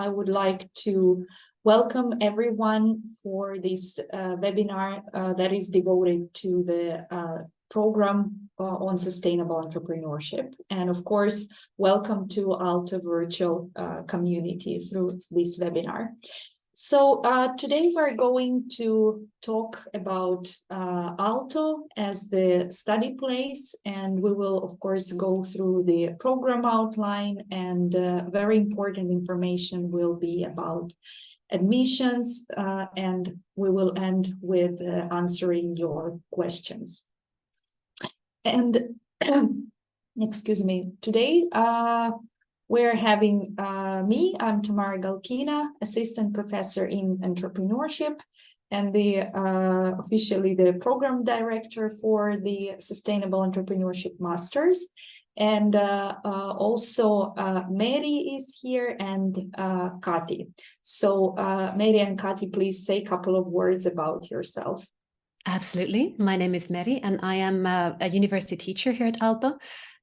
I would like to welcome everyone for this webinar that is devoted to the program on sustainable entrepreneurship. And of course, welcome to Aalto virtual community through this webinar. So today we're going to talk about Aalto as the study place, and we will of course go through the program outline, and very important information will be about admissions, and we will end with answering your questions. And excuse me, today we're having me, I'm Tamara Galkina, Assistant Professor in Entrepreneurship, and officially the Program Director for the Sustainable Entrepreneurship Masters. And also Mary is here, and Kati. So Mary and Kati, please say a couple of words about yourself. Absolutely. My name is Mary, and I am a university teacher here at Aalto.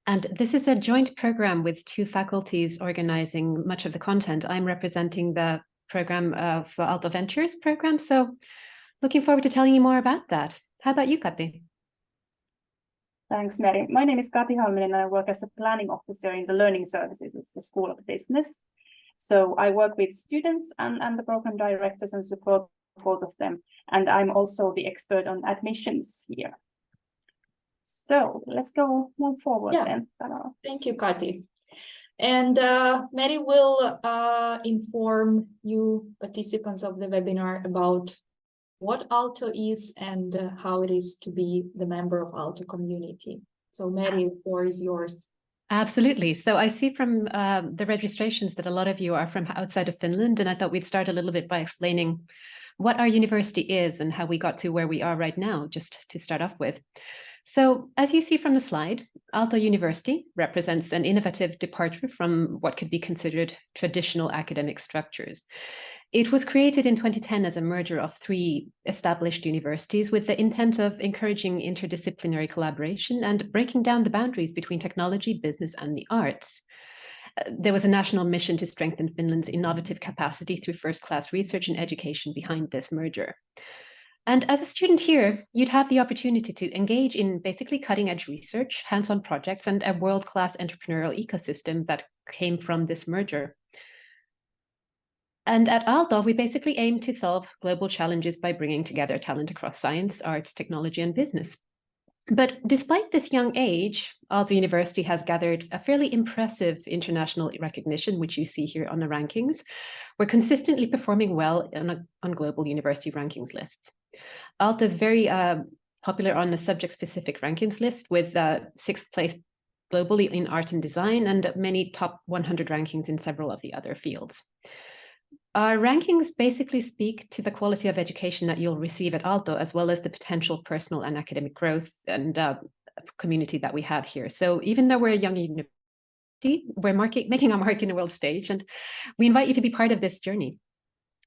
And this is a joint program with two faculties organizing much of the content. I'm representing the program of Aalto Ventures program. So looking forward to telling you more about that. How about you, Kati? Thanks, Mary. My name is Kati Halminen, and I work as a planning officer in the Learning Services of the School of Business. So I work with students and the program directors and support both of them. And I'm also the expert on admissions here. So let's go move forward then. Thank you, Kati. And Mary will inform you participants of the webinar about what Aalto is and how it is to be the member of Aalto community. So Mary, the floor is yours. Absolutely. So I see from the registrations that a lot of you are from outside of Finland, and I thought we'd start a little bit by explaining what our university is and how we got to where we are right now, just to start off with. So as you see from the slide, Aalto University represents an innovative departure from what could be considered traditional academic structures. It was created in 2010 as a merger of three established universities with the intent of encouraging interdisciplinary collaboration and breaking down the boundaries between technology, business, and the arts. There was a national mission to strengthen Finland's innovative capacity through first-class research and education behind this merger. And as a student here, you'd have the opportunity to engage in basically cutting-edge research, hands-on projects, and a world-class entrepreneurial ecosystem that came from this merger. And at Aalto, we basically aim to solve global challenges by bringing together talent across science, arts, technology, and business. But despite this young age, Aalto University has gathered a fairly impressive international recognition, which you see here on the rankings. We're consistently performing well on global university rankings lists. Aalto is very popular on the subject-specific rankings list, with 6th place globally in art and design and many top 100 rankings in several of the other fields. Our rankings basically speak to the quality of education that you'll receive at Aalto, as well as the potential personal and academic growth and community that we have here. So even though we're a young university, we're making our mark in the world stage, and we invite you to be part of this journey.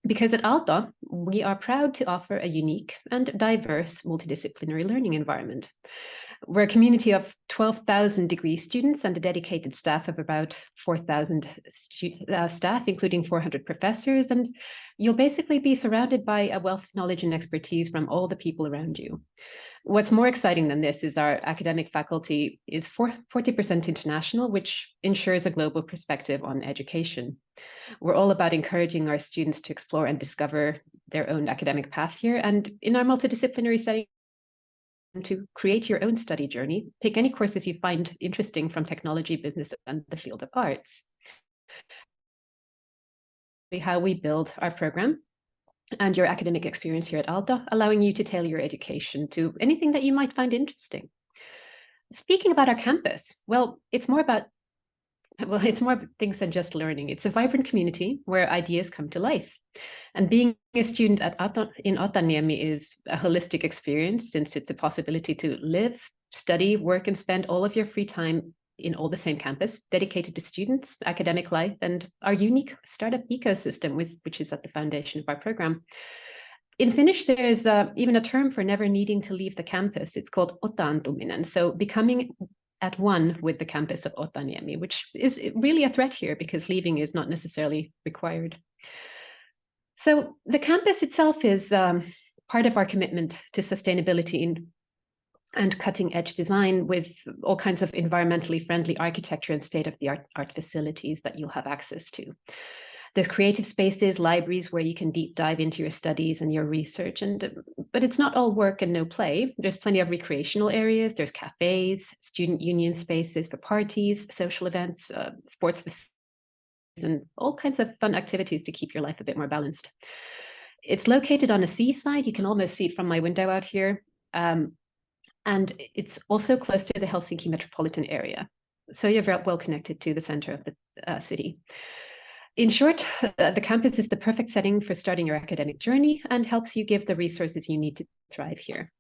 Because at Aalto, we are proud to offer a unique and diverse multidisciplinary learning environment. We're a community of 12,000 degree students and a dedicated staff of about 4,000 staff, including 400 professors, and you'll basically be surrounded by a wealth of knowledge and expertise from all the people around you. What's more exciting than this is our academic faculty is 40% international, which ensures a global perspective on education. We're all about encouraging our students to explore and discover their own academic path here, and in our multidisciplinary setting, to create your own study journey, pick any courses you find interesting from technology, business, and the field of arts. How we build our program and your academic experience here at Aalto, allowing you to tailor your education to anything that you might find interesting. Speaking about our campus, well, it's more things than just learning. It's a vibrant community where ideas come to life. And being a student in Otaniemi is a holistic experience, since it's a possibility to live, study, work, and spend all of your free time in all the same campus, dedicated to students, academic life, and our unique startup ecosystem, which is at the foundation of our program. In Finnish, there is even a term for never needing to leave the campus. It's called otaantuminen, so becoming at one with the campus of Otaniemi, which is really a threat here because leaving is not necessarily required. So the campus itself is part of our commitment to sustainability and cutting-edge design with all kinds of environmentally friendly architecture and state-of-the-art facilities that you'll have access to. There's creative spaces, libraries where you can deep dive into your studies and your research, but it's not all work and no play. There's plenty of recreational areas, there's cafes, student union spaces for parties, social events, sports facilities, and all kinds of fun activities to keep your life a bit more balanced. It's located on a seaside. You can almost see it from my window out here. And it's also close to the Helsinki metropolitan area. So you're very well connected to the center of the city. In short, the campus is the perfect setting for starting your academic journey and helps you give the resources you need to thrive here.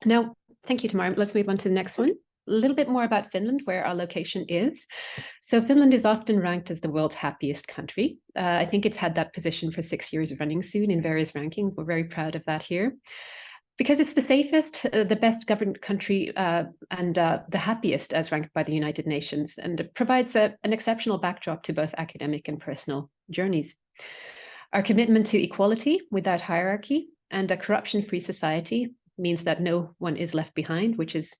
Now, thank you, Tamara. Let's move on to the next one. A little bit more about Finland, where our location is. So Finland is often ranked as the world's happiest country. I think it's had that position for 6 years running soon in various rankings. We're very proud of that here. Because it's the safest, the best governed country, and the happiest as ranked by the United Nations, and it provides an exceptional backdrop to both academic and personal journeys. Our commitment to equality without hierarchy and a corruption-free society means that no one is left behind, which is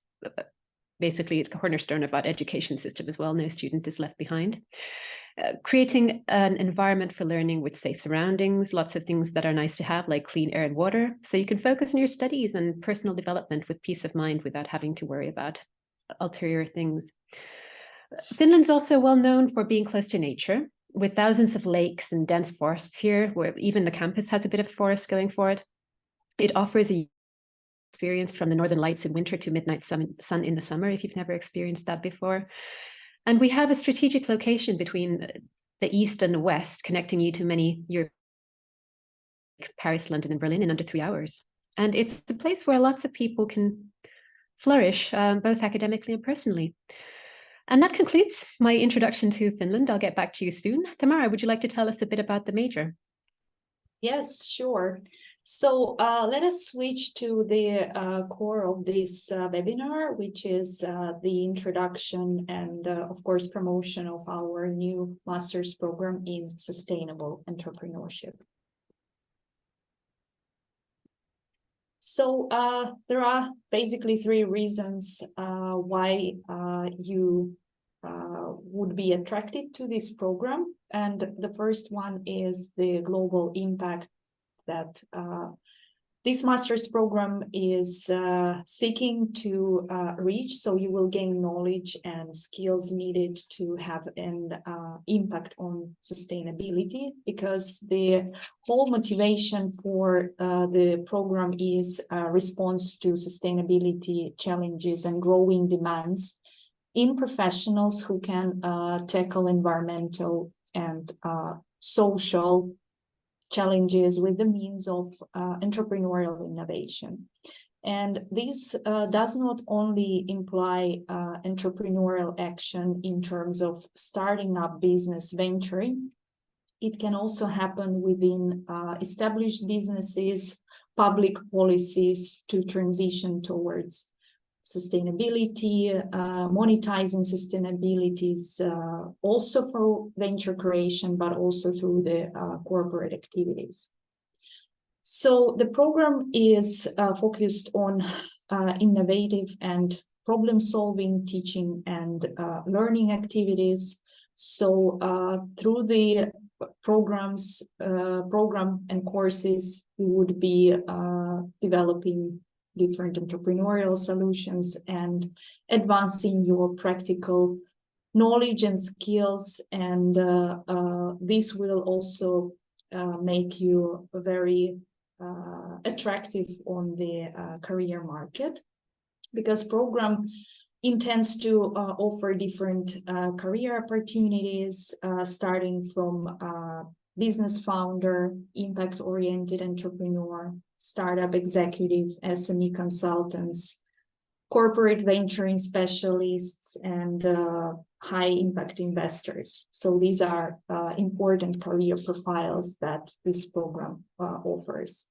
basically the cornerstone of our education system as well. No student is left behind. Creating an environment for learning with safe surroundings, lots of things that are nice to have, like clean air and water, so you can focus on your studies and personal development with peace of mind without having to worry about ulterior things. Finland's also well known for being close to nature, with thousands of lakes and dense forests here, where even the campus has a bit of forest going for it. It offers a experience from the northern lights in winter to midnight sun in the summer, if you've never experienced that before. And we have a strategic location between the east and the west, connecting you to many Europe, Paris, London, and Berlin in under 3 hours. And it's the place where lots of people can flourish, both academically and personally. And that concludes my introduction to Finland. I'll get back to you soon. Tamara, would you like to tell us a bit about the major? Yes, sure. So let us switch to the core of this webinar, which is the introduction and, of course, promotion of our new master's program in sustainable entrepreneurship. So there are basically 3 reasons why you would be attracted to this program. And the first one is the global impact that this master's program is seeking to reach. So you will gain knowledge and skills needed to have an impact on sustainability, because the whole motivation for the program is a response to sustainability challenges and growing demands in professionals who can tackle environmental and social challenges with the means of entrepreneurial innovation. And this does not only imply entrepreneurial action in terms of starting up business venturing. It can also happen within established businesses, public policies to transition towards sustainability, monetizing sustainabilities, also for venture creation, but also through the corporate activities. So the program is focused on innovative and problem-solving teaching and learning activities. So through the program and courses, we would be developing different entrepreneurial solutions and advancing your practical knowledge and skills. And this will also make you very attractive on the career market, because program intends to offer different career opportunities, starting from business founder, impact-oriented entrepreneur, startup executive, SME consultants, corporate venturing specialists, and high impact investors. So these are important career profiles that this program offers.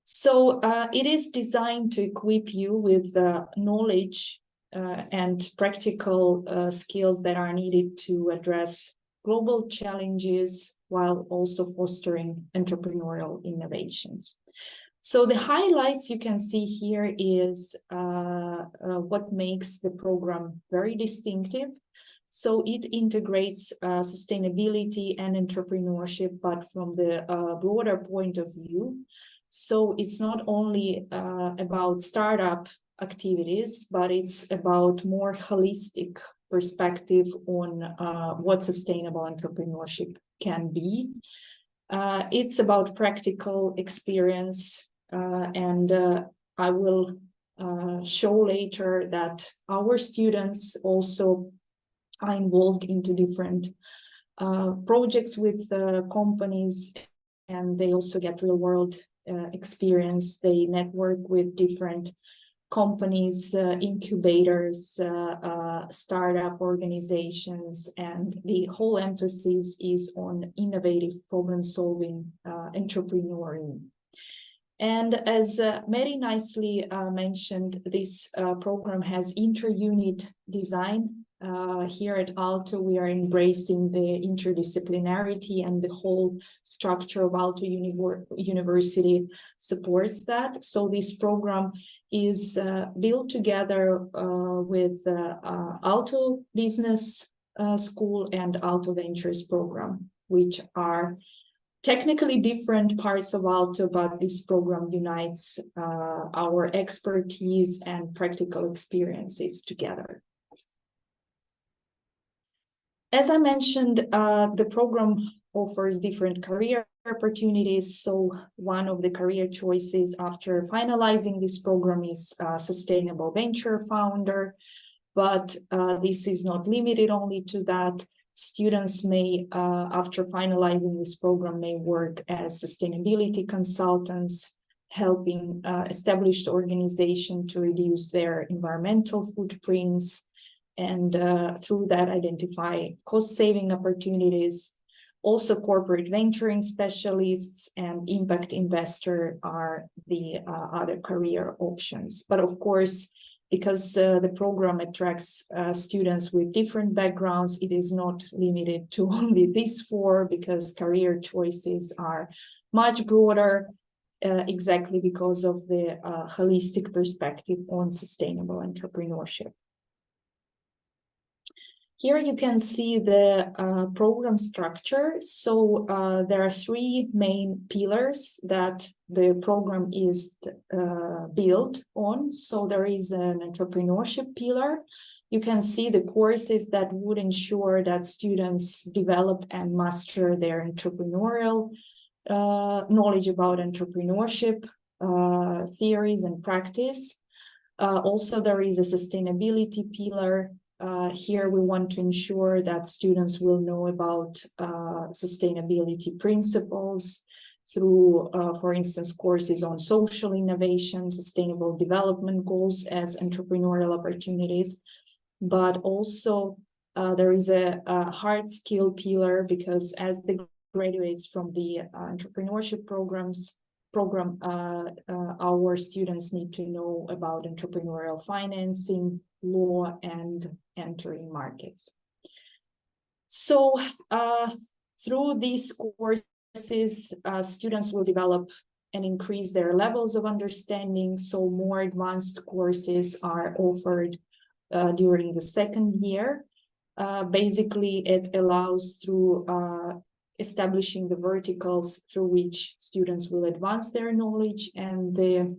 So it is designed to equip you with knowledge and practical skills that are needed to address global challenges while also fostering entrepreneurial innovations. So the highlights you can see here is what makes the program very distinctive. So it integrates sustainability and entrepreneurship, but from the broader point of view. So it's not only about startup activities, but it's about more holistic perspective on what sustainable entrepreneurship can be. It's about practical experience, and I will show later that our students also are involved into different projects with companies, and they also get real-world experience. They network with different companies, incubators, startup organizations, and the whole emphasis is on innovative problem-solving entrepreneuring. And as Mary nicely mentioned, this program has inter-unit design. Here at Aalto, we are embracing the interdisciplinarity, and the whole structure of Aalto University supports that. So this program is built together with Aalto Business School and Aalto Ventures program, which are technically different parts of Aalto, but this program unites our expertise and practical experiences together. As I mentioned, the program offers different career opportunities. So one of the career choices after finalizing this program is sustainable venture founder, but this is not limited only to that. Students may, after finalizing this program, may work as sustainability consultants, helping established organizations to reduce their environmental footprints, and through that identify cost-saving opportunities. Also, corporate venturing specialists and impact investor are the other career options. But of course, because the program attracts students with different backgrounds, it is not limited to only these four, because career choices are much broader, exactly because of the holistic perspective on sustainable entrepreneurship. Here you can see the program structure. So there are three main pillars that the program is built on. So there is an entrepreneurship pillar. You can see the courses that would ensure that students develop and master their entrepreneurial knowledge about entrepreneurship, theories and practice. Also, there is a sustainability pillar. Here we want to ensure that students will know about sustainability principles through, for instance, courses on social innovation, sustainable development goals as entrepreneurial opportunities. But also there is a hard skill pillar, because as the graduates from the entrepreneurship program, our students need to know about entrepreneurial financing, law, and entering markets. So through these courses, students will develop and increase their levels of understanding. So more advanced courses are offered during the second year. Basically, it allows through establishing the verticals through which students will advance their knowledge, and the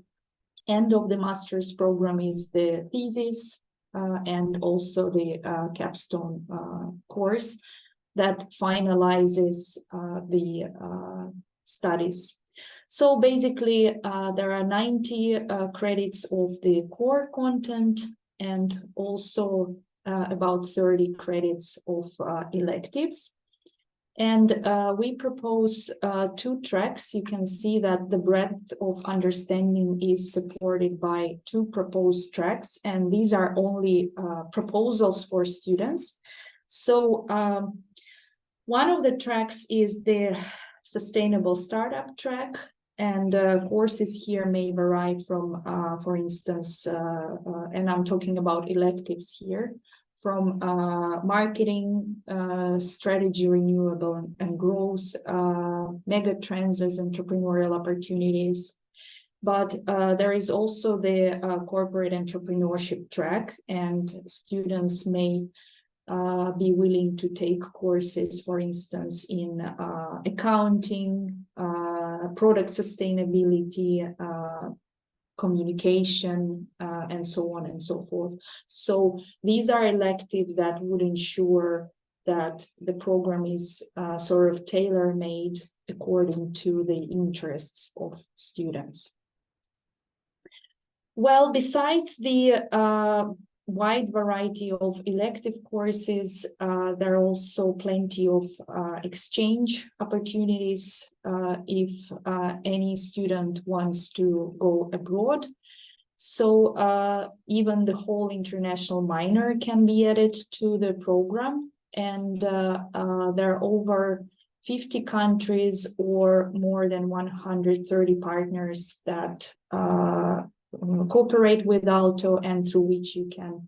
end of the master's program is the thesis and also the capstone course that finalizes the studies. So basically, there are 90 credits of the core content, and also about 30 credits of electives. And we propose two tracks. You can see that the breadth of understanding is supported by two proposed tracks, and these are only proposals for students. So one of the tracks is the sustainable startup track. And courses here may vary from, for instance, and I'm talking about electives here, from marketing, strategy, renewable and growth, mega trends as entrepreneurial opportunities. But there is also the corporate entrepreneurship track, and students may be willing to take courses, for instance, in accounting, product sustainability, communication, and so on and so forth. So these are electives that would ensure that the program is sort of tailor-made according to the interests of students. Well, besides the wide variety of elective courses, there are also plenty of exchange opportunities if any student wants to go abroad. So even the whole international minor can be added to the program, and there are over 50 countries or more than 130 partners that cooperate with Aalto, and through which you can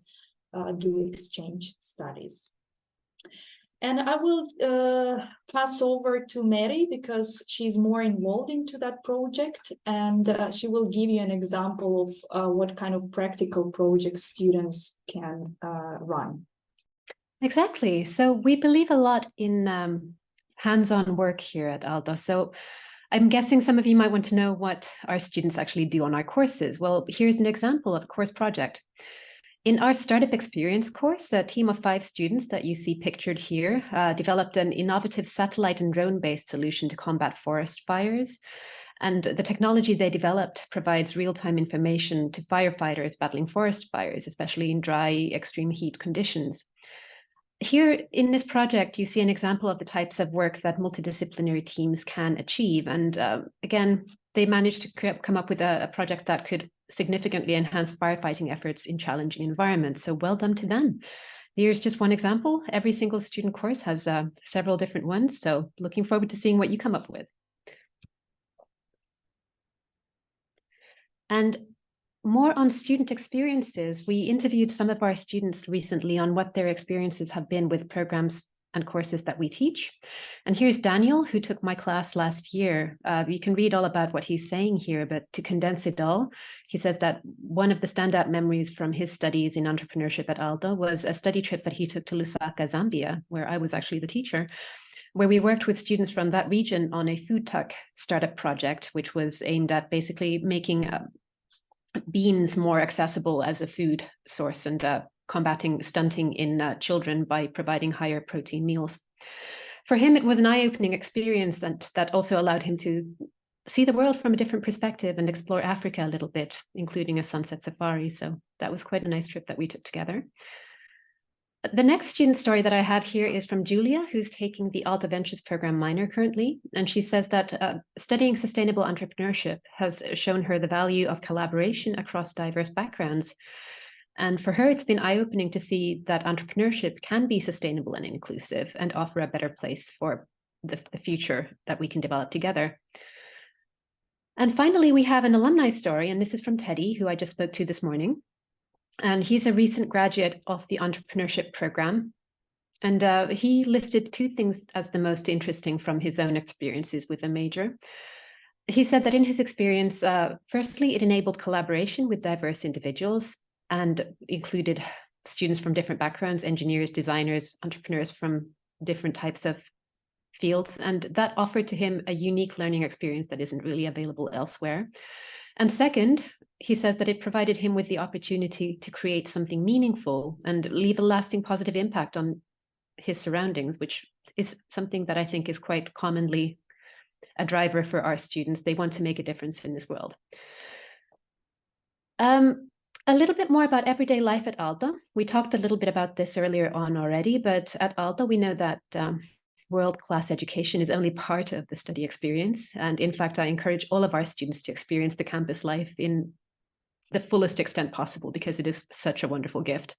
do exchange studies. And I will pass over to Mary because she's more involved into that project, and she will give you an example of what kind of practical projects students can run. Exactly. So we believe a lot in hands-on work here at Aalto. So I'm guessing some of you might want to know what our students actually do on our courses. Well, here's an example of a course project. In our Startup Experience course, a team of 5 students that you see pictured here developed an innovative satellite and drone-based solution to combat forest fires. And the technology they developed provides real-time information to firefighters battling forest fires, especially in dry, extreme heat conditions. Here in this project, you see an example of the types of work that multidisciplinary teams can achieve. And again, they managed to come up with a project that could significantly enhance firefighting efforts in challenging environments. So well done to them. Here's just one example. Every single student course has several different ones. So looking forward to seeing what you come up with. And more on student experiences, we interviewed some of our students recently on what their experiences have been with programs and courses that we teach. And here's Daniel, who took my class last year. You can read all about what he's saying here, but to condense it all, he says that one of the standout memories from his studies in entrepreneurship at Aalto was a study trip that he took to Lusaka, Zambia, where I was actually the teacher, where we worked with students from that region on a food tech startup project, which was aimed at basically making beans more accessible as a food source and combating stunting in children by providing higher protein meals. For him, it was an eye-opening experience, and that also allowed him to see the world from a different perspective and explore Africa a little bit, including a sunset safari. So that was quite a nice trip that we took together. The next student story that I have here is from Julia, who's taking the Aalto Ventures program minor currently. And she says that studying sustainable entrepreneurship has shown her the value of collaboration across diverse backgrounds. And for her, it's been eye-opening to see that entrepreneurship can be sustainable and inclusive and offer a better place for the future that we can develop together. And finally, we have an alumni story, and this is from Teddy, who I just spoke to this morning. And he's a recent graduate of the entrepreneurship program. And he listed 2 things as the most interesting from his own experiences with the major. He said that in his experience, firstly, it enabled collaboration with diverse individuals and included students from different backgrounds, engineers, designers, entrepreneurs from different types of fields. And that offered to him a unique learning experience that isn't really available elsewhere. And second, he says that it provided him with the opportunity to create something meaningful and leave a lasting positive impact on his surroundings, which is something that I think is quite commonly a driver for our students. They want to make a difference in this world. A little bit more about everyday life at Aalto. We talked a little bit about this earlier on already, but at Aalto, we know that world-class education is only part of the study experience. And in fact, I encourage all of our students to experience the campus life in the fullest extent possible, because it is such a wonderful gift.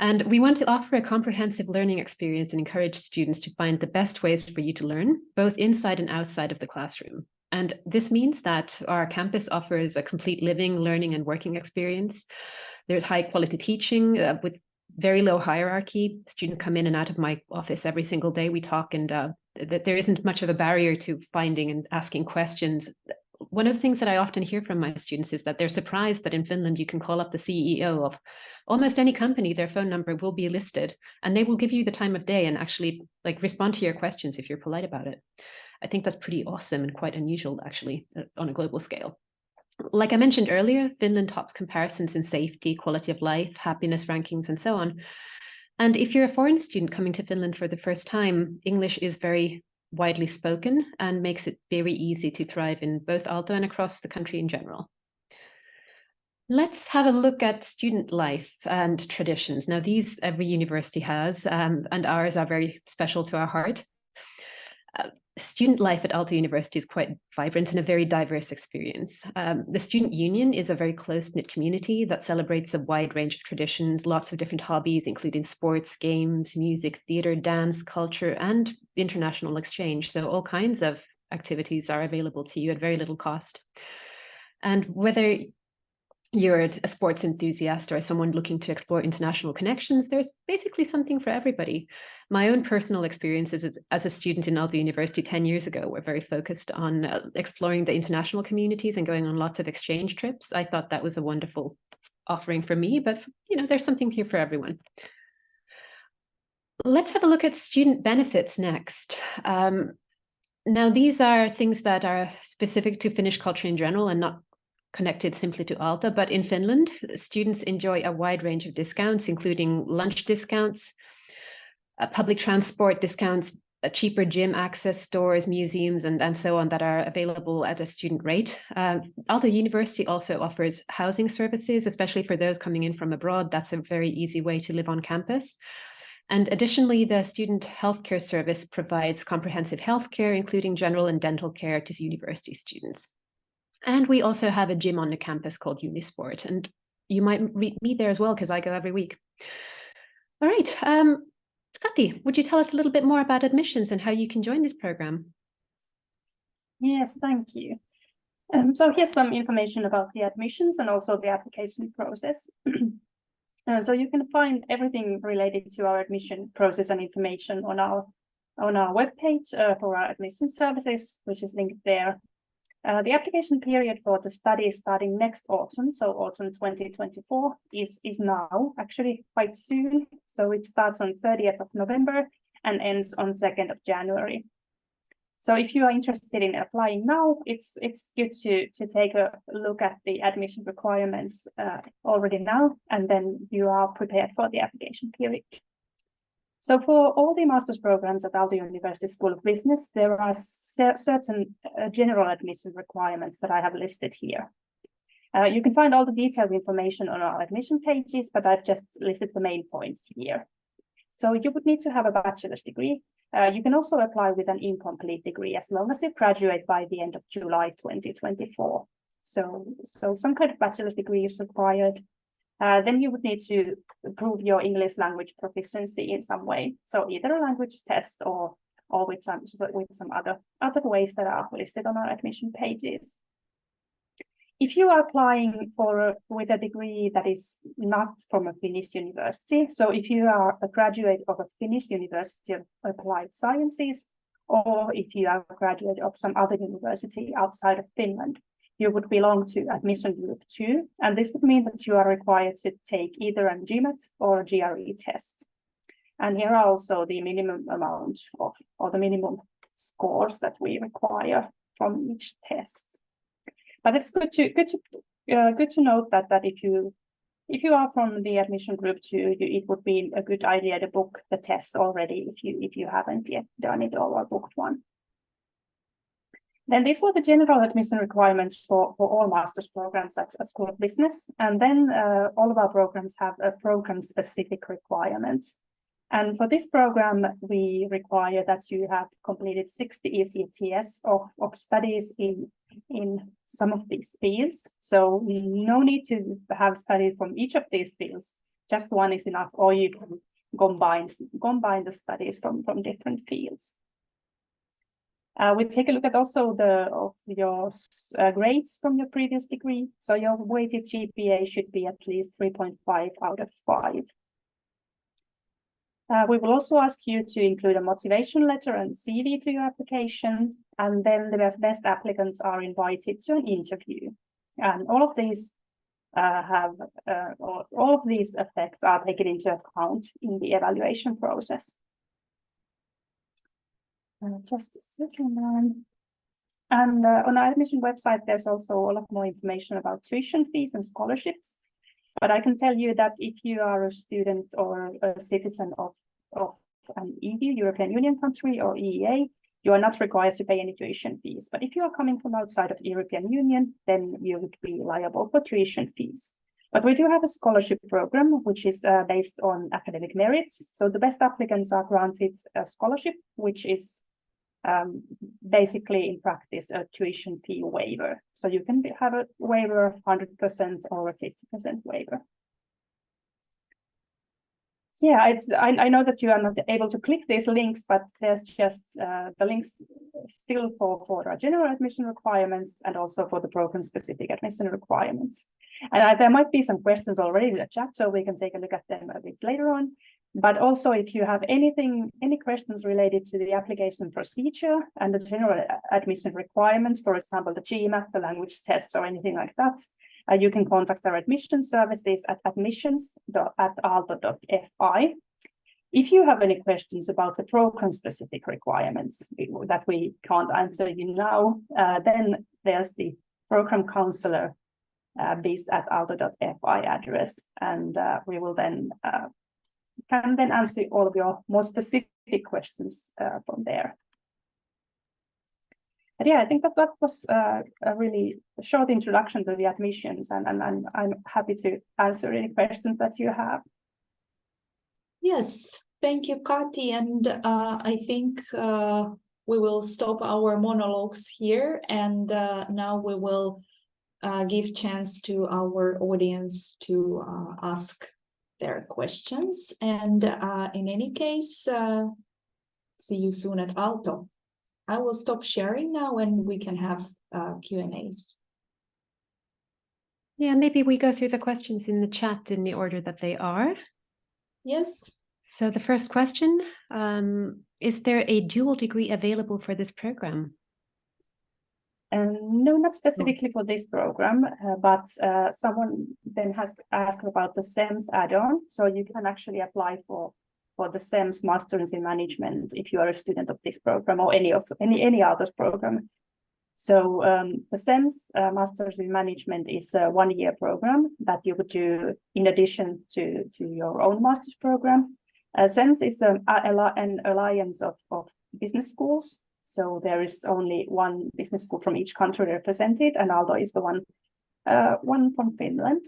And we want to offer a comprehensive learning experience and encourage students to find the best ways for you to learn, both inside and outside of the classroom. And this means that our campus offers a complete living, learning, and working experience. There's high quality teaching with very low hierarchy. Students come in and out of my office every single day. We talk, and that there isn't much of a barrier to finding and asking questions. One of the things that I often hear from my students is that they're surprised that in Finland you can call up the CEO of almost any company, their phone number will be listed, and they will give you the time of day and actually like respond to your questions if you're polite about it. I think that's pretty awesome and quite unusual actually on a global scale. Like I mentioned earlier, Finland tops comparisons in safety, quality of life, happiness rankings, and so on. And if you're a foreign student coming to Finland for the first time, English is very widely spoken and makes it very easy to thrive in both Aalto and across the country in general. Let's have a look at student life and traditions. Now, these every university has, and ours are very special to our heart. Student life at Aalto University is quite vibrant and a very diverse experience. The Student Union is a very close-knit community that celebrates a wide range of traditions, lots of different hobbies, including sports, games, music, theatre, dance, culture, and international exchange. So all kinds of activities are available to you at very little cost. And whether you're a sports enthusiast or someone looking to explore international connections, there's basically something for everybody. My own personal experiences as a student in Aalto University 10 years ago were very focused on exploring the international communities and going on lots of exchange trips. I thought that was a wonderful offering for me, but there's something here for everyone. Let's have a look at student benefits next. Now, these are things that are specific to Finnish culture in general and not connected simply to Aalto, but in Finland, students enjoy a wide range of discounts, including lunch discounts, public transport discounts, cheaper gym access, stores, museums, and so on that are available at a student rate. Aalto University also offers housing services, especially for those coming in from abroad. That's a very easy way to live on campus. And additionally, the student healthcare service provides comprehensive healthcare, including general and dental care to university students. And we also have a gym on the campus called Unisport, and you might meet me there as well because I go every week. All right, Kati, would you tell us a little bit more about admissions and how you can join this program? Yes, thank you. So here's some information about the admissions and also the application process. So you can find everything related to our admission process and information on our webpage for our admission services, which is linked there. The application period for the study is starting next autumn, so autumn 2024 is now, actually quite soon. So it starts on 30th of November and ends on 2nd of January. So if you are interested in applying now, it's good to take a look at the admission requirements already now, and then you are prepared for the application period. So for all the master's programs at Aalto University School of Business, there are certain general admission requirements that I have listed here. You can find all the detailed information on our admission pages, but I've just listed the main points here. So you would need to have a bachelor's degree. You can also apply with an incomplete degree as long as you graduate by the end of July 2024. So some kind of bachelor's degree is required. Then you would need to prove your English language proficiency in some way. So either a language test or with some other ways that are listed on our admission pages. If you are applying with a degree that is not from a Finnish university, so if you are a graduate of a Finnish University of Applied Sciences, or if you are a graduate of some other university outside of Finland, you would belong to admission group 2, and this would mean that you are required to take either a GMAT or a GRE test. And here are also the minimum amount or the minimum scores that we require from each test. But it's good to note that if you are from the admission group 2, it would be a good idea to book the test already if you haven't yet done it or booked one. Then these were the general admission requirements for all master's programs at School of Business. And then all of our programs have program-specific requirements. And for this program, we require that you have completed 60 ECTS of studies in some of these fields. So no need to have studied from each of these fields. Just one is enough, or you can combine the studies from different fields. We take a look at also your grades from your previous degree. So your weighted GPA should be at least 3.5 out of 5. We will also ask you to include a motivation letter and CV to your application, and then the best applicants are invited to an interview. And all of these effects are taken into account in the evaluation process. Just a second. And on our admission website, there's also a lot more information about tuition fees and scholarships. But I can tell you that if you are a student or a citizen of an EU, European Union country, or EEA, you are not required to pay any tuition fees. But if you are coming from outside of the European Union, then you would be liable for tuition fees. But we do have a scholarship program, which is based on academic merits. So the best applicants are granted a scholarship, which is basically in practice a tuition fee waiver. So you can have a waiver of 100% or a 50% waiver. Yeah, I know that you are not able to click these links, but there's just the links still for our general admission requirements and also for the program-specific admission requirements. And there might be some questions already in the chat, so we can take a look at them a bit later on. But also, if you have any questions related to the application procedure and the general admission requirements, for example, the GMAT, the language tests, or anything like that, you can contact our admission services at admissions@aalto.fi. If you have any questions about the program-specific requirements that we can't answer you now, then there's the program counselor based at aalto.fi address, and we will then can then answer all of your more specific questions from there. But yeah, I think that was a really short introduction to the admissions, and I'm happy to answer any questions that you have. Yes, thank you, Kati. And I think we will stop our monologues here, and now we will give chance to our audience to ask their questions. And in any case, see you soon at Aalto. I will stop sharing now and we can have Q&As. Yeah, maybe we go through the questions in the chat in the order that they are. Yes. So the first question, is there a dual degree available for this program? No, not specifically for this program, but someone then has asked about the SEMS add-on. So you can actually apply for the SEMS Masters in Management if you are a student of this program or any other program. So the SEMS Masters in Management is a one-year program that you would do in addition to your own master's program. SEMS is an alliance of business schools. So there is only one business school from each country represented, and Aalto is the one from Finland.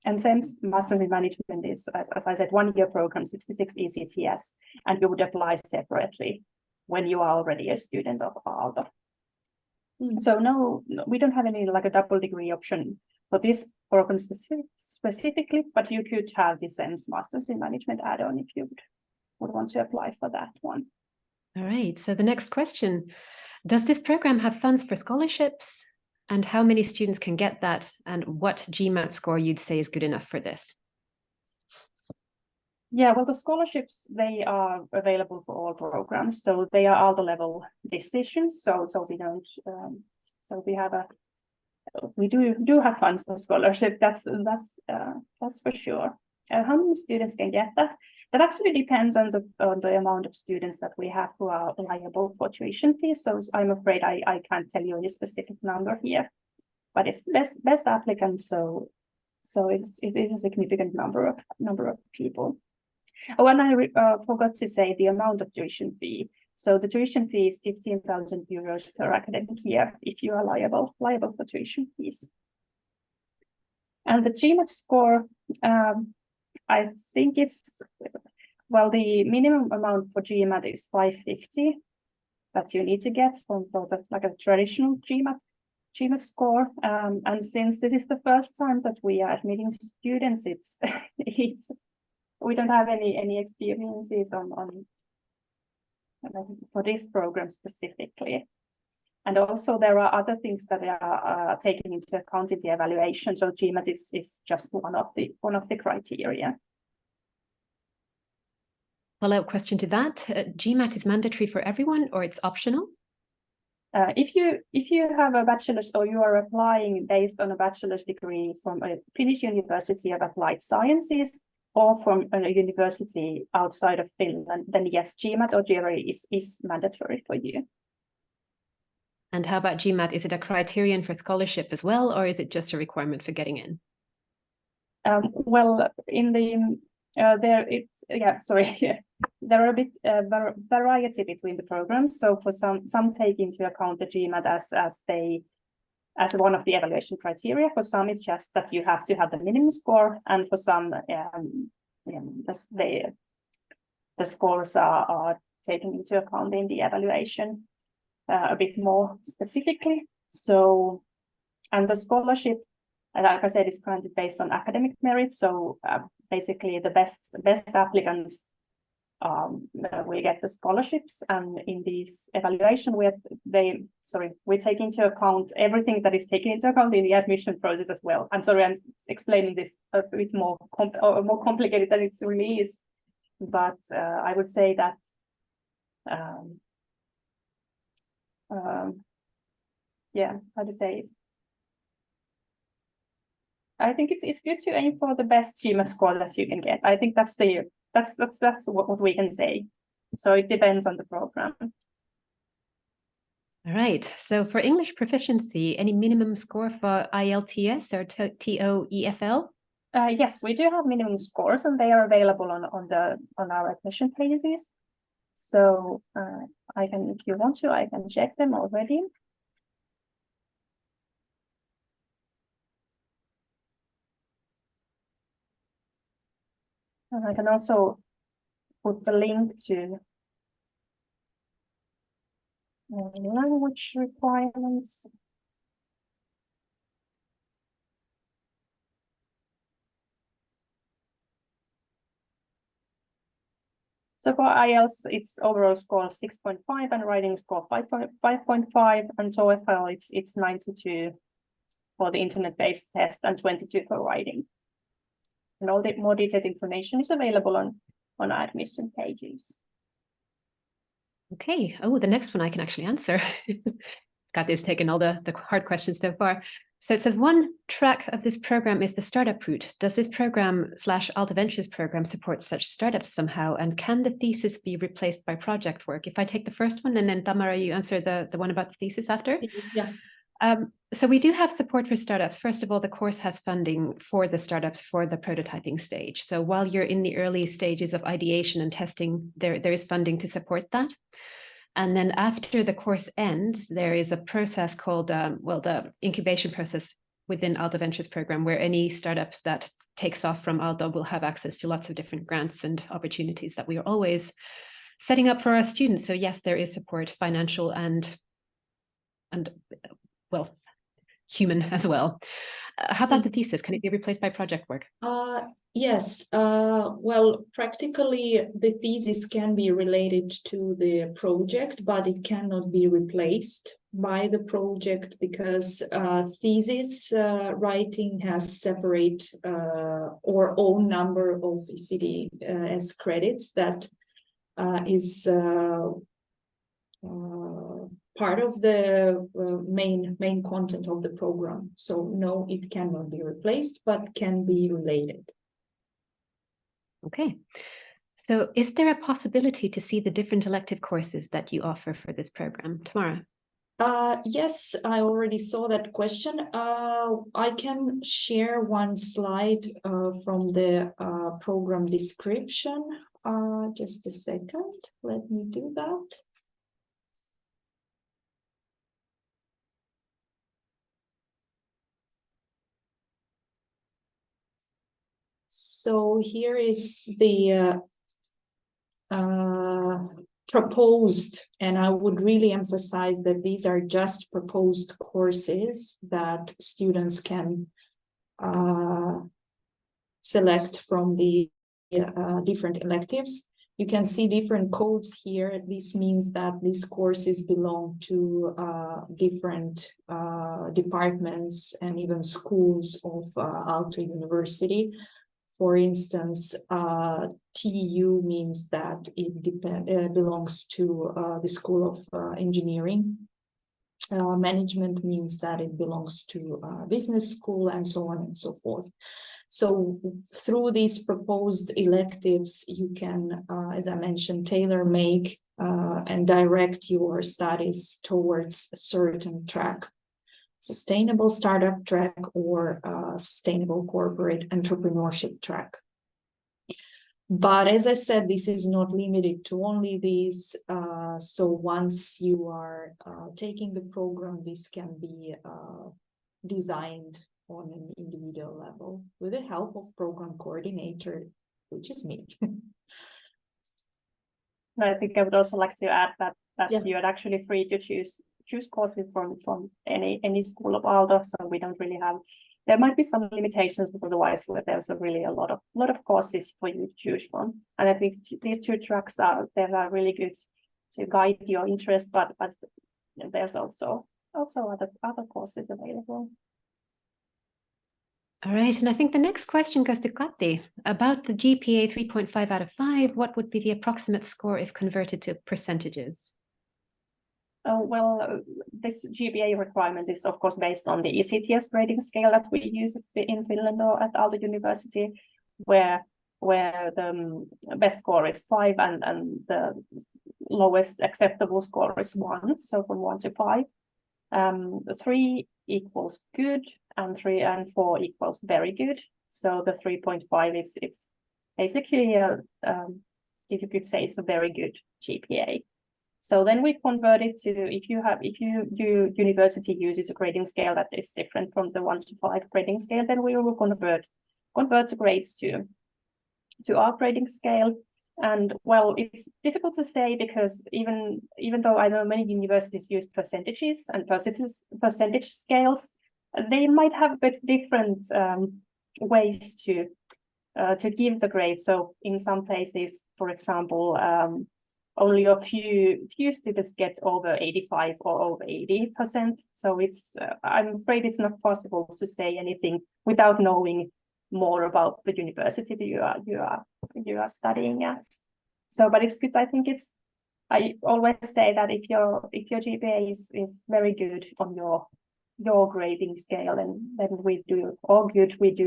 And SEMS Masters in Management is, as I said, one-year program, 66 ECTS, and you would apply separately when you are already a student of Aalto. So no, we don't have any like a double degree option for this program specifically, but you could have the SEMS Masters in Management add-on if you would want to apply for that one. All right, so the next question, does this program have funds for scholarships? And how many students can get that? And what GMAT score you'd say is good enough for this? Yeah, well, the scholarships, they are available for all programs. So they are Aalto level decisions. So we don't, we do have funds for scholarship. That's for sure. How many students can get that? That actually depends on the amount of students that we have who are liable for tuition fees. So I'm afraid I can't tell you any specific number here, but it's best applicants. So it is a significant number of people. Oh, and I forgot to say the amount of tuition fee. So the tuition fee is 15,000 euros per academic year if you are liable for tuition fees. And the GMAT score, I think it's, well, the minimum amount for GMAT is 550 that you need to get for the like a traditional GMAT score. And since this is the first time that we are admitting students, we don't have any experiences on for this program specifically. And also there are other things that are taken into account in the evaluation. So GMAT is just one of the criteria. Follow-up question to that. GMAT is mandatory for everyone or it's optional? If you have a bachelor's or you are applying based on a bachelor's degree from a Finnish University of Applied Sciences or from a university outside of Finland, then yes, GMAT or GRE is mandatory for you. And how about GMAT? Is it a criterion for scholarship as well, or is it just a requirement for getting in? Well, in the there are a bit variety between the programs. So for some take into account the GMAT as one of the evaluation criteria. For some, it's just that you have to have the minimum score, and for some, the scores are taken into account in the evaluation a bit more specifically. So, and the scholarship, like I said, is granted based on academic merit. So basically, the best applicants will get the scholarships, and in this evaluation, we take into account everything that is taken into account in the admission process as well. I'm sorry, I'm explaining this a bit more complicated than it really is, but I would say that. How to say it? I think it's good to aim for the best GMAT score that you can get. I think that's what we can say. So it depends on the program. All right. So for English proficiency, any minimum score for IELTS or TOEFL? Yes, we do have minimum scores, and they are available on our admission pages. So I can, if you want to, I can check them already. And I can also put the link to language requirements. So for IELTS, it's overall score 6.5 and writing score 5.5, and TOEFL it's 92 for the internet-based test and 22 for writing. And all the more detailed information is available on our admission pages. Okay. Oh, the next one I can actually answer. Got this taken all the hard questions so far. So it says one track of this program is the startup route. Does this program / Aalto Ventures program support such startups somehow? And can the thesis be replaced by project work? If I take the first one and then Tamara, you answer the one about the thesis after? Yeah. So we do have support for startups. First of all, the course has funding for the startups for the prototyping stage. So while you're in the early stages of ideation and testing, there is funding to support that. And then after the course ends, there is a process called, the incubation process within Aalto Ventures program, where any startup that takes off from Aalto will have access to lots of different grants and opportunities that we are always setting up for our students. So yes, there is support, financial and human as well. How about the thesis? Can it be replaced by project work? Yes. Well, practically the thesis can be related to the project, but it cannot be replaced by the project because thesis writing has separate or own number of ECTS credits that is part of the main content of the program. So no, it cannot be replaced, but can be related. Okay. So is there a possibility to see the different elective courses that you offer for this program? Tamara? Yes, I already saw that question. I can share one slide from the program description. Just a second, let me do that. So here is the proposed, and I would really emphasize that these are just proposed courses that students can select from the different electives. You can see different codes here. This means that these courses belong to different departments and even schools of Aalto University. For instance, TU means that it belongs to the School of Engineering. Management means that it belongs to business school, and so on and so forth. So through these proposed electives, you can, as I mentioned, tailor-make and direct your studies towards a certain track, sustainable startup track or sustainable corporate entrepreneurship track. But as I said, this is not limited to only these. So once you are taking the program, this can be designed on an individual level with the help of program coordinator, which is me. I think I would also like to add that Yeah. you are actually free to choose courses from any school of Aalto. So we don't really have. There might be some limitations, but otherwise there's really a lot of courses for you to choose from. And I think these two tracks are really good to guide your interest, but there's also other courses available. All right, and I think the next question goes to Kati. About the GPA 3.5 out of 5, what would be the approximate score if converted to percentages? Well, this GPA requirement is, of course, based on the ECTS grading scale that we use in Finland or at Aalto University, where the best score is 5 and the lowest acceptable score is 1, so from 1 to 5. 3 equals good, and 3 and 4 equals very good. So the 3.5 it's basically if you could say it's a very good GPA. So then we convert it to if your university uses a grading scale that is different from the 1 to 5 grading scale, then we will convert the grades to our grading scale. And well, it's difficult to say because even though I know many universities use percentages and percentage scales, they might have a bit different ways to give the grade. So in some places, for example, only a few students get over 85 or over 80%. So it's I'm afraid it's not possible to say anything without knowing more about the university that you are studying at. So, but it's good. I think I always say that if your GPA is very good on your grading scale, then we do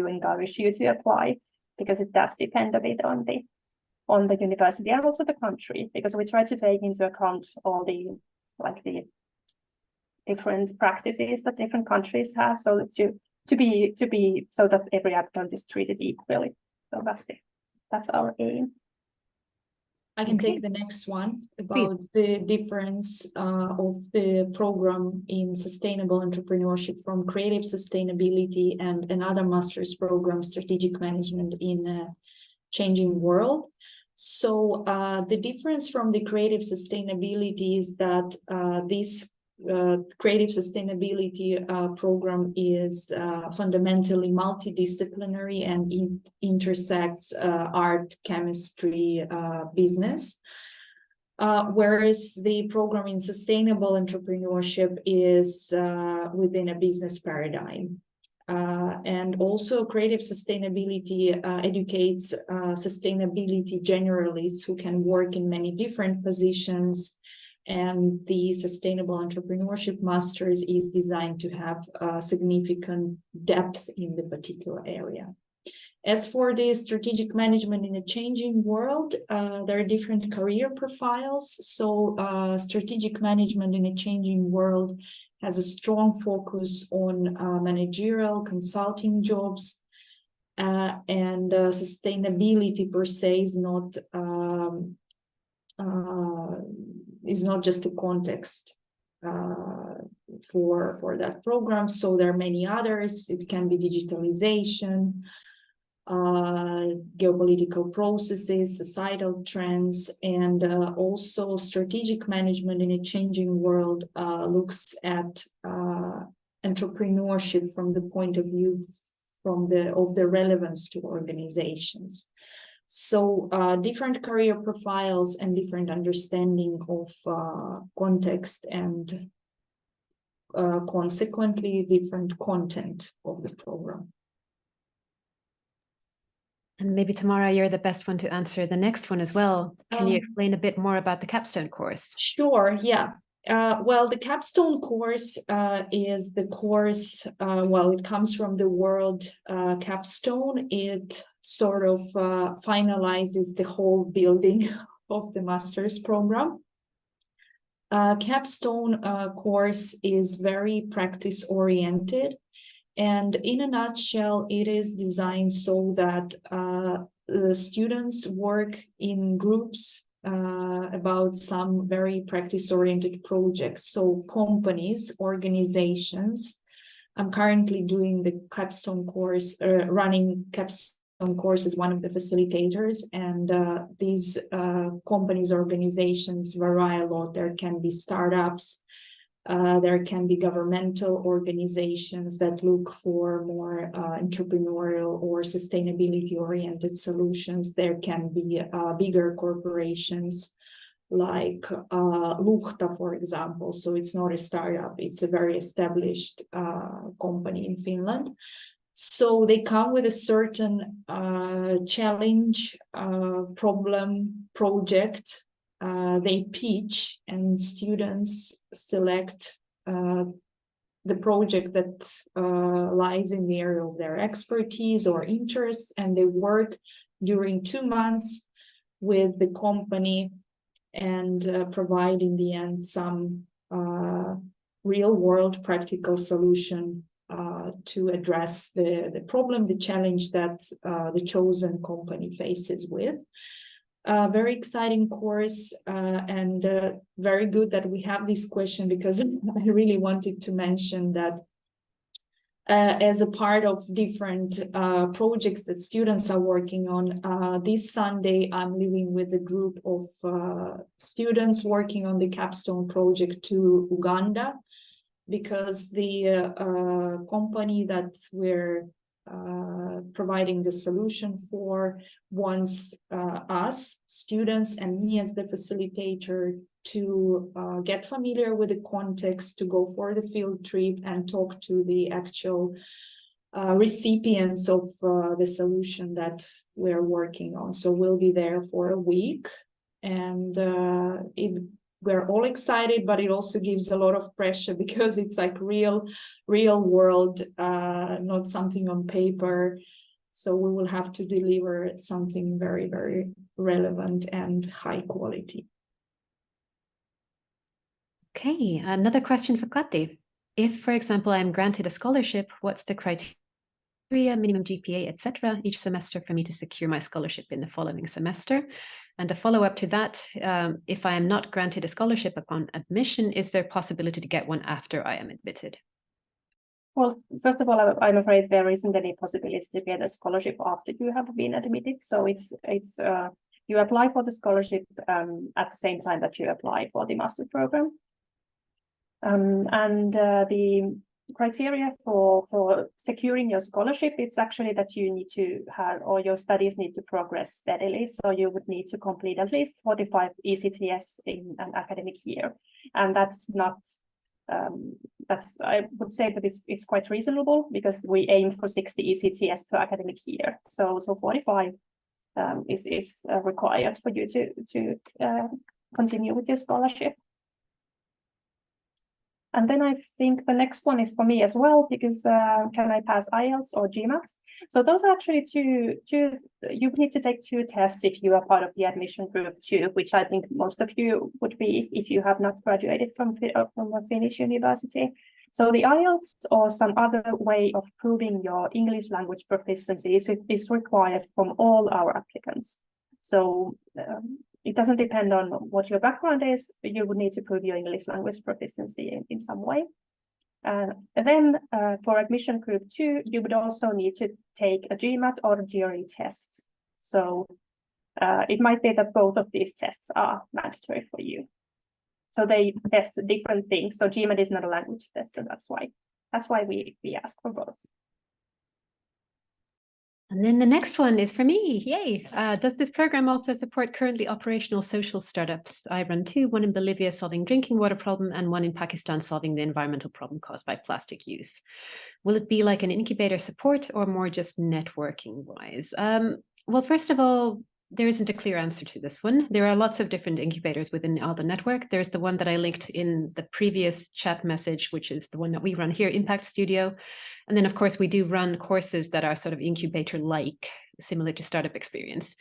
encourage you to apply, because it does depend a bit on the university and also the country, because we try to take into account all the different practices that different countries have, so that to be so that every applicant is treated equally. So that's our aim. I can take the next one about the difference of the program in sustainable entrepreneurship from creative sustainability and another master's program, strategic management in a changing world. So the difference from the creative sustainability is that this creative sustainability program is fundamentally multidisciplinary and intersects art, chemistry, business, whereas the program in sustainable entrepreneurship is within a business paradigm. And also creative sustainability educates sustainability generalists who can work in many different positions. And the Sustainable Entrepreneurship Masters is designed to have significant depth in the particular area. As for the strategic management in a changing world, there are different career profiles. So strategic management in a changing world has a strong focus on managerial consulting jobs, and sustainability per se is not just a context for that program. So there are many others. It can be digitalization, geopolitical processes, societal trends, and also strategic management in a changing world looks at entrepreneurship from the point of view of the relevance to organizations. So different career profiles and different understanding of context and consequently different content of the program. And maybe Tamara, you're the best one to answer the next one as well. Can you explain a bit more about the capstone course? Sure, yeah. Well, the capstone course is the course, well, it comes from the word capstone. It sort of finalizes the whole building of the master's program. Capstone course is very practice-oriented. And in a nutshell, it is designed so that the students work in groups about some very practice-oriented projects. So companies, organizations. I'm currently doing the capstone course, running capstone course as one of the facilitators. And these companies, organizations vary a lot. There can be startups. There can be governmental organizations that look for more entrepreneurial or sustainability-oriented solutions. There can be bigger corporations like Luhta, for example. So it's not a startup, it's a very established company in Finland. So they come with a certain challenge, problem, project. They pitch and students select the project that lies in the area of their expertise or interests, and they work during 2 months with the company and provide in the end some real-world practical solution to address the problem, the challenge that the chosen company faces with. Very exciting course and very good that we have this question, because I really wanted to mention that as a part of different projects that students are working on. This Sunday, I'm leaving with a group of students working on the capstone project to Uganda, because the company that we're providing the solution for wants us, students, and me as the facilitator to get familiar with the context, to go for the field trip and talk to the actual recipients of the solution that we're working on. So we'll be there for a week, and we're all excited, but it also gives a lot of pressure, because it's like real world, not something on paper. So we will have to deliver something very, very relevant and high quality. Okay, another question for Kati. If, for example, I'm granted a scholarship, what's the criteria, minimum GPA, etc., each semester for me to secure my scholarship in the following semester? And a follow-up to that, if I am not granted a scholarship upon admission, is there a possibility to get one after I am admitted? Well, first of all, I'm afraid there isn't any possibility to get a scholarship after you have been admitted. So it's you apply for the scholarship at the same time that you apply for the master's program. The criteria for securing your scholarship, it's actually that you need to have, or your studies need to progress steadily. So you would need to complete at least 45 ECTS in an academic year. And that's not, I would say that it's quite reasonable, because we aim for 60 ECTS per academic year. So 45 is required for you to continue with your scholarship. And then I think the next one is for me as well, because can I pass IELTS or GMAT? So those are actually two, you need to take 2 tests if you are part of the admission group 2, which I think most of you would be if you have not graduated from a Finnish university. So the IELTS, or some other way of proving your English language proficiency, is required from all our applicants. So it doesn't depend on what your background is. You would need to prove your English language proficiency in some way. And then for admission group 2, you would also need to take a GMAT or a GRE test. So it might be that both of these tests are mandatory for you. So they test different things. So GMAT is not a language test, and that's why we ask for both. And then the next one is for me. Yay! Does this program also support currently operational social startups? I run two, one in Bolivia solving drinking water problem and one in Pakistan solving the environmental problem caused by plastic use. Will it be like an incubator support or more just networking wise? Well, first of all, there isn't a clear answer to this one. There are lots of different incubators within the Aalto network. There's the one that I linked in the previous chat message, which is the one that we run here, Impact Studio. And then, of course, we do run courses that are sort of incubator-like, similar to Startup Experience.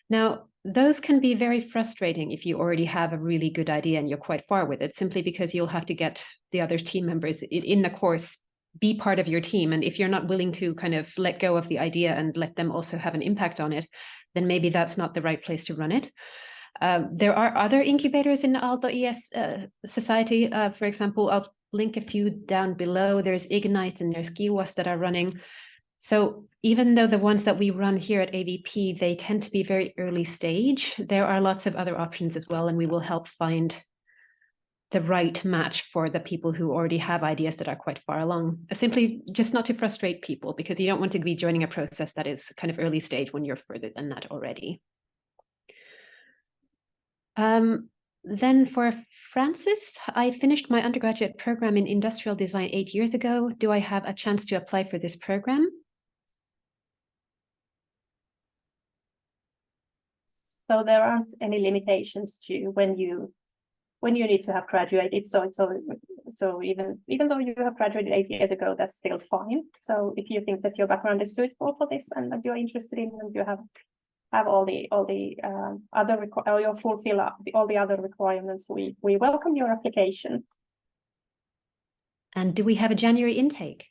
Now, those can be very frustrating if you already have a really good idea and you're quite far with it, simply because you'll have to get the other team members in the course be part of your team. And if you're not willing to kind of let go of the idea and let them also have an impact on it, then maybe that's not the right place to run it. There are other incubators in the Aalto ES Society. For example, I'll link a few down below. There's Ignite and there's Kiwas that are running. So even though the ones that we run here at AVP, they tend to be very early stage, there are lots of other options as well, and we will help find the right match for the people who already have ideas that are quite far along. Simply just not to frustrate people, because you don't want to be joining a process that is kind of early stage when you're further than that already. Then for Francis, I finished my undergraduate program in industrial design 8 years ago. Do I have a chance to apply for this program? So there aren't any limitations to when you need to have graduated. So even though you have graduated 8 years ago, that's still fine. So if you think that your background is suitable for this and that you're interested in, and you have all the other or you fulfill all the other requirements, we welcome your application. And do we have a January intake?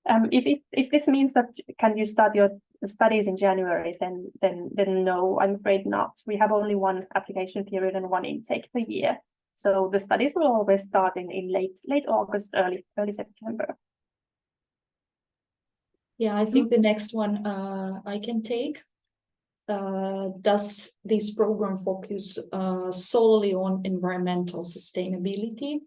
If this means that can you start your studies in January, then no, I'm afraid not. We have only one application period and one intake per year. So the studies will always start in late August, early September. Yeah, I think the next one I can take. Does this program focus solely on environmental sustainability?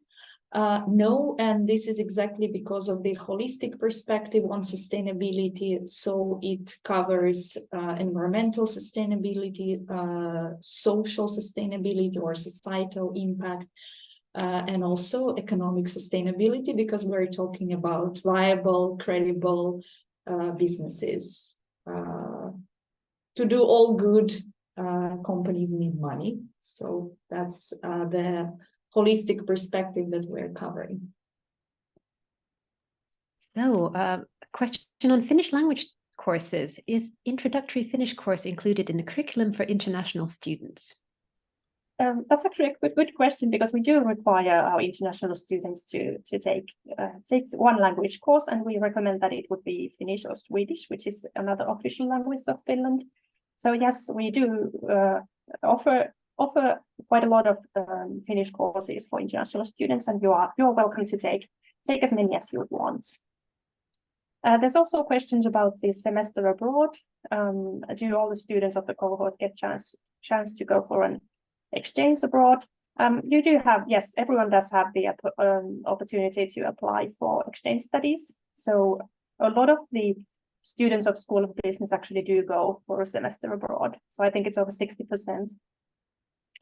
No, and this is exactly because of the holistic perspective on sustainability. So it covers environmental sustainability, social sustainability or societal impact, and also economic sustainability, because we're talking about viable, credible businesses. To do all good, companies need money. So that's the holistic perspective that we're covering. So a question on Finnish language courses. Is introductory Finnish course included in the curriculum for international students? That's actually a good question, because we do require our international students to take one language course, and we recommend that it would be Finnish or Swedish, which is another official language of Finland. So yes, we do offer quite a lot of Finnish courses for international students, and you are welcome to take as many as you want. There's also questions about the semester abroad. Do all the students of the cohort get chance to go for an exchange abroad? You do have, yes, everyone does have the opportunity to apply for exchange studies. So a lot of the students of School of Business actually do go for a semester abroad. So I think it's over 60%.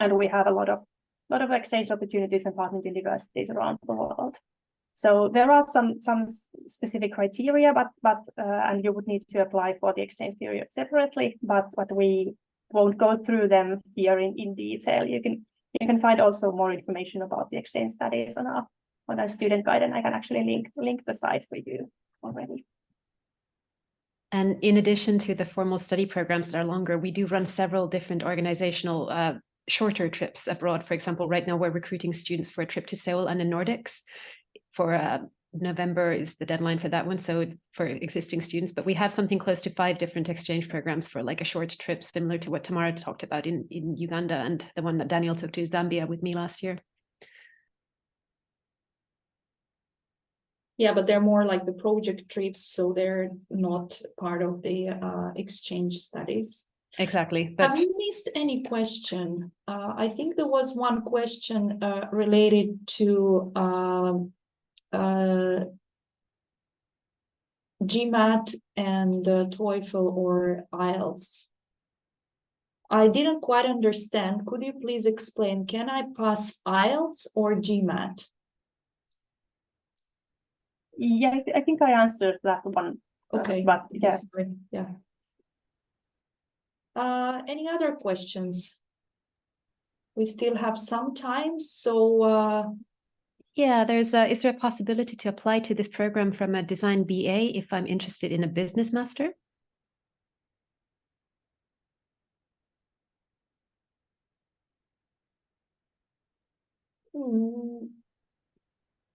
And we have a lot of exchange opportunities and partner universities around the world. So there are some specific criteria, but and you would need to apply for the exchange period separately, but we won't go through them here in detail. You can find also more information about the exchange studies on our student guide, and I can actually link the site for you already. And in addition to the formal study programs that are longer, we do run several different organizational shorter trips abroad. For example, right now we're recruiting students for a trip to Seoul and the Nordics. For November is the deadline for that one, so for existing students. But we have something close to 5 different exchange programs for like a short trip, similar to what Tamara talked about in Uganda, and the one that Daniel took to Zambia with me last year. Yeah, but they're more like the project trips, so they're not part of the exchange studies. Exactly. But have you missed any question? I think there was one question related to GMAT and TOEFL or IELTS. I didn't quite understand. Could you please explain? Can I pass IELTS or GMAT? Yeah, I think I answered that one. Okay, but yeah. Yeah. Any other questions? We still have some time, so Yeah, is there a possibility to apply to this program from a design BA if I'm interested in a business master?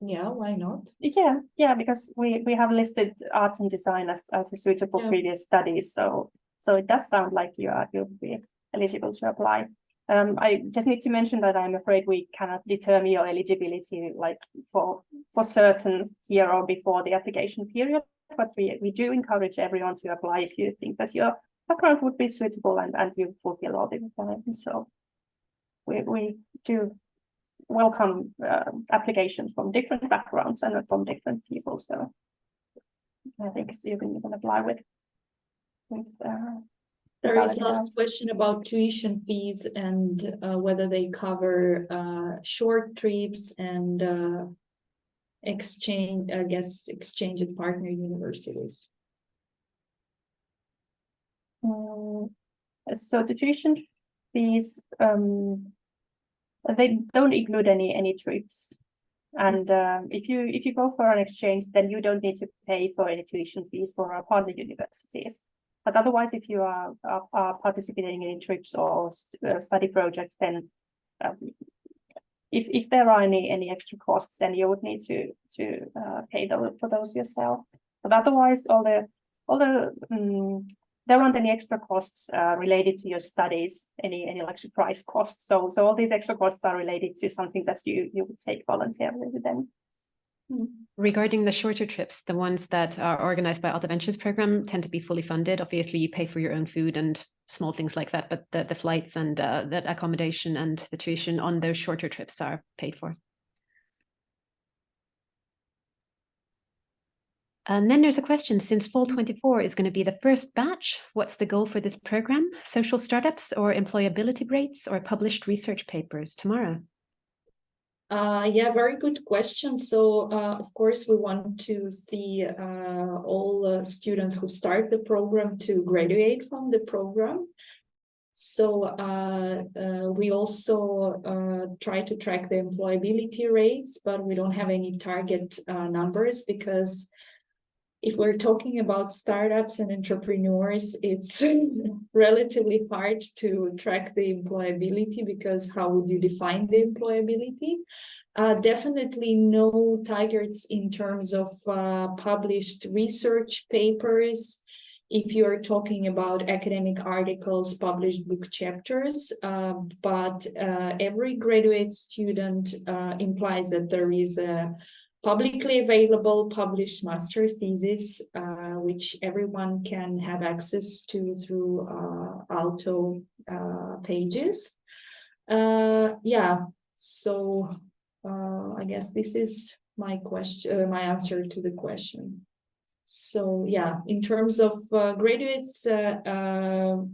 yeah, why not? Yeah, because we have listed arts and design as a suitable previous studies, so it does sound like you'll be eligible to apply. I just need to mention that I'm afraid we cannot determine your eligibility like for certain here or before the application period, but we do encourage everyone to apply if you think that your background would be suitable and you fulfill all the requirements. So we do welcome applications from different backgrounds and from different people. So I think you can apply with there is last question about tuition fees and whether they cover short trips and exchange at partner universities. So the tuition fees, they don't include any trips, and if you go for an exchange, then you don't need to pay for any tuition fees for our partner universities. But otherwise, if you are participating in trips or study projects, then if there are any extra costs, then you would need to pay for those yourself. But otherwise, all the there aren't any extra costs related to your studies, any like surprise costs. So all these extra costs are related to something that you would take voluntarily with them. Regarding the shorter trips, the ones that are organized by Aalto Ventures program tend to be fully funded. Obviously, you pay for your own food and small things like that, but the flights and the accommodation and the tuition on those shorter trips are paid for. And then there's a question, since Fall 24 is going to be the first batch, what's the goal for this program? Social startups or employability rates or published research papers tomorrow? Yeah, very good question. So, of course, we want to see all students who start the program to graduate from the program. So we also try to track the employability rates, but we don't have any target numbers because if we're talking about startups and entrepreneurs, it's relatively hard to track the employability because how would you define the employability? Definitely no targets in terms of published research papers. If you're talking about academic articles, published book chapters, but every graduate student implies that there is a publicly available published master thesis, which everyone can have access to through Aalto pages. Yeah, so I guess this is my my answer to the question. So yeah, in terms of graduates, of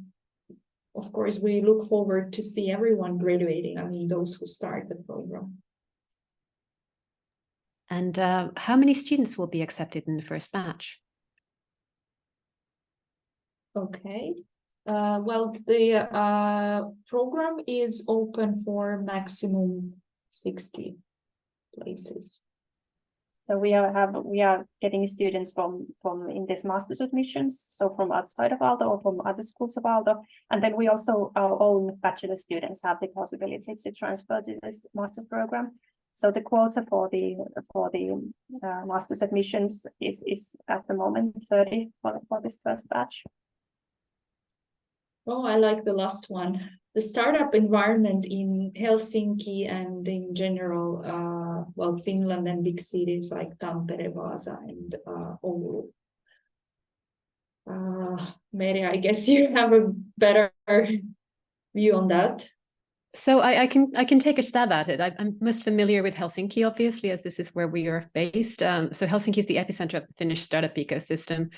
course, we look forward to see everyone graduating. I mean, those who start the program. And how many students will be accepted in the first batch? Okay. Well, the program is open for maximum 60 places. So we are getting students from in this master's admissions, so from outside of Aalto or from other schools of Aalto, and then we also our own bachelor students have the possibility to transfer to this master's program. So the quota for the master's admissions is at the moment 30 for this first batch. Oh, I like the last one. The startup environment in Helsinki and in general, well, Finland and big cities like Tampere, Vaasa, and Oulu. Meri, I guess you have a better view on that. So I can take a stab at it. I'm most familiar with Helsinki, obviously, as this is where we are based. So Helsinki is the epicenter of the Finnish startup ecosystem.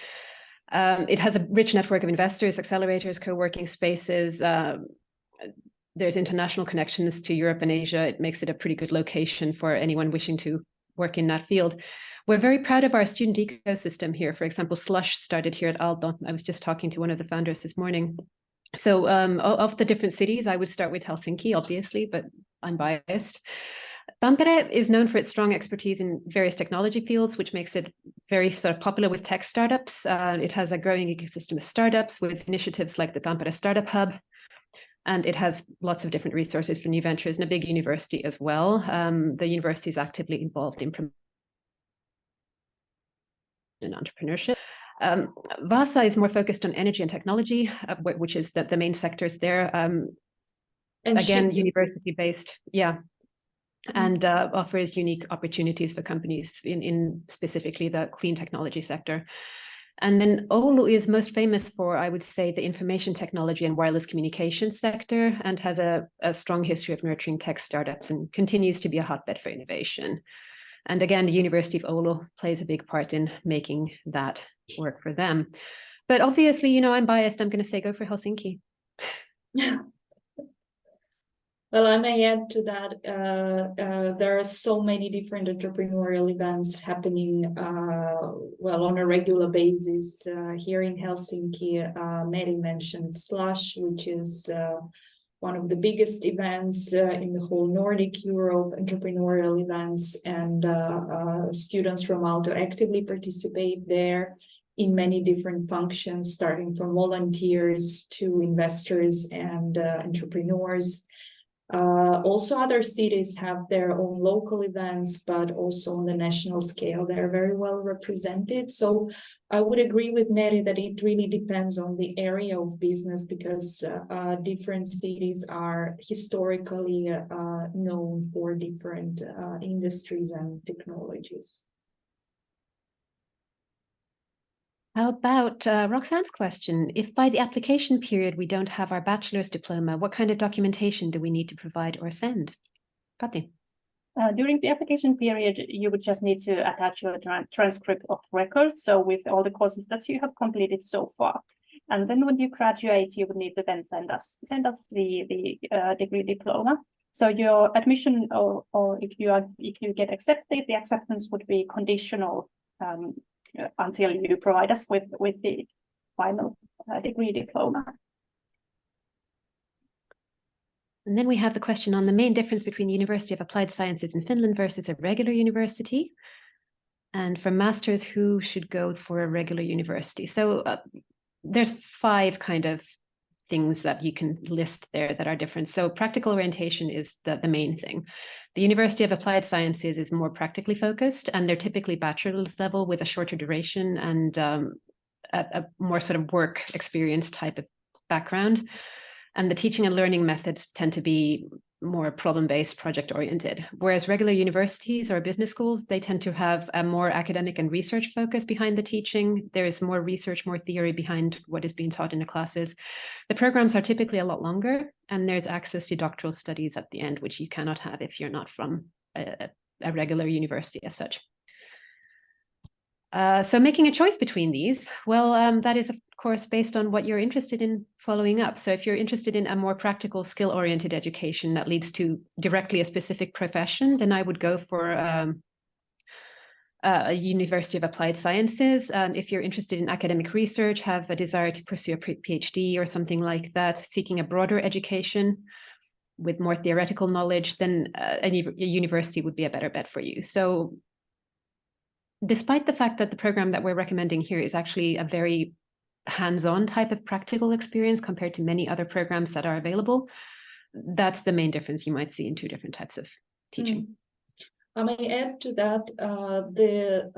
It has a rich network of investors, accelerators, co-working spaces. There's international connections to Europe and Asia. It makes it a pretty good location for anyone wishing to work in that field. We're very proud of our student ecosystem here. For example, Slush started here at Aalto. I was just talking to one of the founders this morning. So of the different cities, I would start with Helsinki, obviously, but I'm biased. Tampere is known for its strong expertise in various technology fields, which makes it very sort of popular with tech startups. It has a growing ecosystem of startups with initiatives like the Tampere Startup Hub, and it has lots of different resources for new ventures and a big university as well. The university is actively involved in entrepreneurship. Vasa is more focused on energy and technology, which is the main sectors there. Again, university-based, yeah, and offers unique opportunities for companies in specifically the clean technology sector. And then Oulu is most famous for, I would say, the information technology and wireless communication sector, and has a strong history of nurturing tech startups and continues to be a hotbed for innovation. And again, the University of Oulu plays a big part in making that work for them. But obviously, you know, I'm biased. I'm going to say go for Helsinki. Well, I may add to that, there are so many different entrepreneurial events happening, well, on a regular basis. Here in Helsinki, Mary mentioned Slush, which is one of the biggest events in the whole Nordic Europe, entrepreneurial events, and students from Aalto actively participate there in many different functions, starting from volunteers to investors and entrepreneurs. Also, other cities have their own local events, but also on the national scale, they're very well represented. So I would agree with Mary that it really depends on the area of business, because different cities are historically known for different industries and technologies. How about Roxanne's question? If by the application period we don't have our bachelor's diploma, what kind of documentation do we need to provide or send? Kati. During the application period, you would just need to attach your transcript of records, so with all the courses that you have completed so far. And then when you graduate, you would need to then send us the degree diploma. So your admission, or if you get accepted, the acceptance would be conditional until you provide us with the final degree diploma. And then we have the question on the main difference between the University of Applied Sciences in Finland versus a regular university. And for masters, who should go for a regular university? So there's 5 kind of things that you can list there that are different. So practical orientation is the main thing. The University of Applied Sciences is more practically focused, and they're typically bachelor's level with a shorter duration and a more sort of work experience type of background. And the teaching and learning methods tend to be more problem-based, project-oriented. Whereas regular universities or business schools, they tend to have a more academic and research focus behind the teaching. There is more research, more theory behind what is being taught in the classes. The programs are typically a lot longer, and there's access to doctoral studies at the end, which you cannot have if you're not from a regular university as such. So making a choice between these, well, that is, of course, based on what you're interested in following up. So if you're interested in a more practical, skill-oriented education that leads to directly a specific profession, then I would go for a University of Applied Sciences. And if you're interested in academic research, have a desire to pursue a PhD or something like that, seeking a broader education with more theoretical knowledge, then a university would be a better bet for you. So despite the fact that the program that we're recommending here is actually a very hands-on type of practical experience compared to many other programs that are available, that's the main difference you might see in 2 different types of teaching. I may add to that the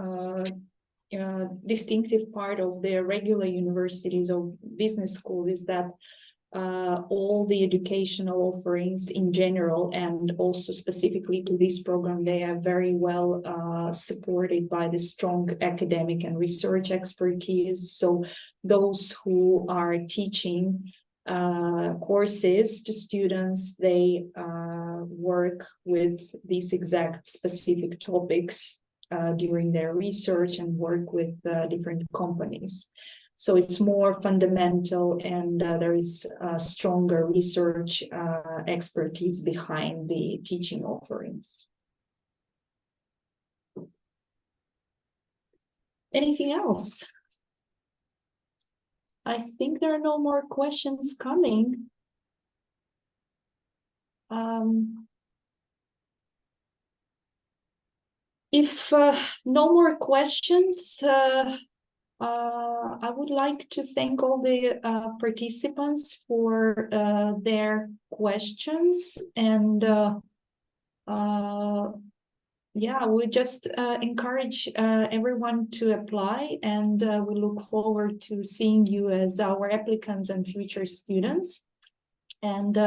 distinctive part of the regular universities or business school is that all the educational offerings in general, and also specifically to this program, they are very well supported by the strong academic and research expertise. So those who are teaching courses to students, they work with these exact specific topics during their research and work with different companies. So it's more fundamental, and there is stronger research expertise behind the teaching offerings. Anything else? I think there are no more questions coming. If no more questions, I would like to thank all the participants for their questions, and yeah, we just encourage everyone to apply, and we look forward to seeing you as our applicants and future students. And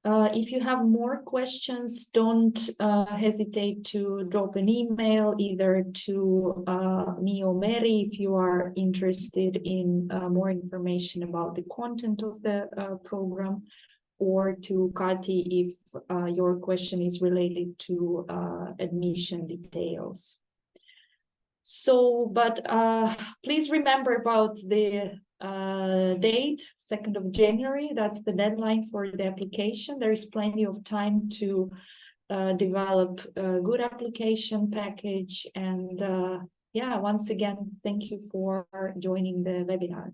if you have more questions, don't hesitate to drop an email either to me or Mary if you are interested in more information about the content of the program, or to Kati if your question is related to admission details. So, but please remember about the date, 2nd of January, that's the deadline for the application. There is plenty of time to develop a good application package. And yeah, once again, thank you for joining the webinar.